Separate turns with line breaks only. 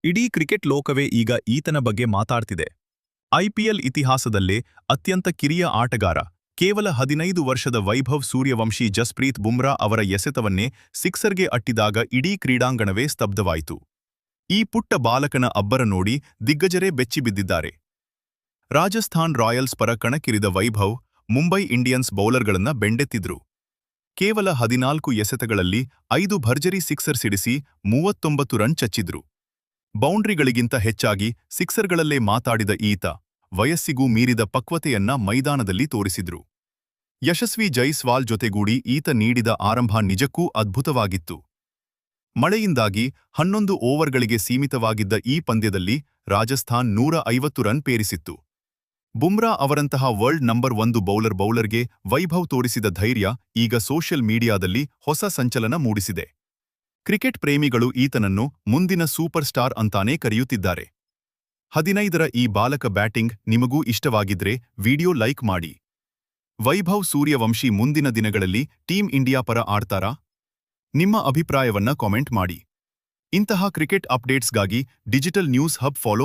ಇಡೀ ಕ್ರಿಕೆಟ್ ಲೋಕವೇ ಈಗ ಈತನ ಬಗ್ಗೆ ಮಾತಾಡ್ತಿದೆ. ಐಪಿಎಲ್ ಇತಿಹಾಸದಲ್ಲೇ ಅತ್ಯಂತ ಕಿರಿಯ ಆಟಗಾರ, ಕೇವಲ 15 ವರ್ಷದ ವೈಭವ್ ಸೂರ್ಯವಂಶಿ ಜಸ್ಪ್ರೀತ್ ಬುಮ್ರಾ ಅವರ ಎಸೆತವನ್ನೇ ಸಿಕ್ಸರ್ಗೆ ಅಟ್ಟಿದಾಗ ಇಡೀ ಕ್ರೀಡಾಂಗಣವೇ ಸ್ತಬ್ಧವಾಯಿತು. ಈ ಪುಟ್ಟ ಬಾಲಕನ ಅಬ್ಬರ ನೋಡಿ ದಿಗ್ಗಜರೇ ಬೆಚ್ಚಿಬಿದ್ದಿದ್ದಾರೆ. ರಾಜಸ್ಥಾನ್ ರಾಯಲ್ಸ್ ಪರ ಕಣಕ್ಕಿಳಿದ ವೈಭವ್, ಮುಂಬೈ ಇಂಡಿಯನ್ಸ್ ಬೌಲರ್ಗಳನ್ನ ಬೆಂಡೆತ್ತಿದ್ರು. ಕೇವಲ 14 ಎಸೆತಗಳಲ್ಲಿ 5 ಭರ್ಜರಿ ಸಿಕ್ಸರ್ ಸಿಡಿಸಿ 39 ರನ್ ಚಚ್ಚಿದ್ರು. ಬೌಂಡ್ರಿಗಳಿಗಿಂತ ಹೆಚ್ಚಾಗಿ ಸಿಕ್ಸರ್ಗಳಲ್ಲೇ ಮಾತಾಡಿದ ಈತ, ವಯಸ್ಸಿಗೂ ಮೀರಿದ ಪಕ್ವತೆಯನ್ನ ಮೈದಾನದಲ್ಲಿ ತೋರಿಸಿದ್ರು. ಯಶಸ್ವಿ ಜೈಸ್ವಾಲ್ ಜೊತೆಗೂಡಿ ಈತ ನೀಡಿದ ಆರಂಭ ನಿಜಕ್ಕೂ ಅದ್ಭುತವಾಗಿತ್ತು. ಮಳೆಯಿಂದಾಗಿ 11 ಓವರ್ಗಳಿಗೆ ಸೀಮಿತವಾಗಿದ್ದ ಈ ಪಂದ್ಯದಲ್ಲಿ ರಾಜಸ್ಥಾನ್ 150 ರನ್ ಪೇರಿಸಿತ್ತು. ಬುಮ್ರಾ ಅವರಂತಹ ವರ್ಲ್ಡ್ ನಂಬರ್ 1 ಬೌಲರ್ಗೆ ವೈಭವ್ ತೋರಿಸಿದ ಧೈರ್ಯ ಈಗ ಸೋಷಿಯಲ್ ಮೀಡಿಯಾದಲ್ಲಿ ಹೊಸ ಸಂಚಲನ ಮೂಡಿಸಿದೆ. ಕ್ರಿಕೆಟ್ ಪ್ರೇಮಿಗಳು ಈತನನ್ನು ಮುಂದಿನ ಸೂಪರ್ ಸ್ಟಾರ್ ಅಂತಾನೇ ಕರೆಯುತ್ತಿದ್ದಾರೆ. 15ರ ಈ ಬಾಲಕ ಬ್ಯಾಟಿಂಗ್ ನಿಮಗೂ ಇಷ್ಟವಾಗಿದ್ರೆ ವಿಡಿಯೋ ಲೈಕ್ ಮಾಡಿ. ವೈಭವ್ ಸೂರ್ಯವಂಶಿ ಮುಂದಿನ ದಿನಗಳಲ್ಲಿ ಟೀಂ ಇಂಡಿಯಾ ಪರ ಆಡ್ತಾರಾ? ನಿಮ್ಮ ಅಭಿಪ್ರಾಯವನ್ನ ಕಾಮೆಂಟ್ ಮಾಡಿ. ಇಂತಹ ಕ್ರಿಕೆಟ್ ಅಪ್ಡೇಟ್ಸ್ಗಾಗಿ ಡಿಜಿಟಲ್ ನ್ಯೂಸ್ ಹಬ್ ಫಾಲೋ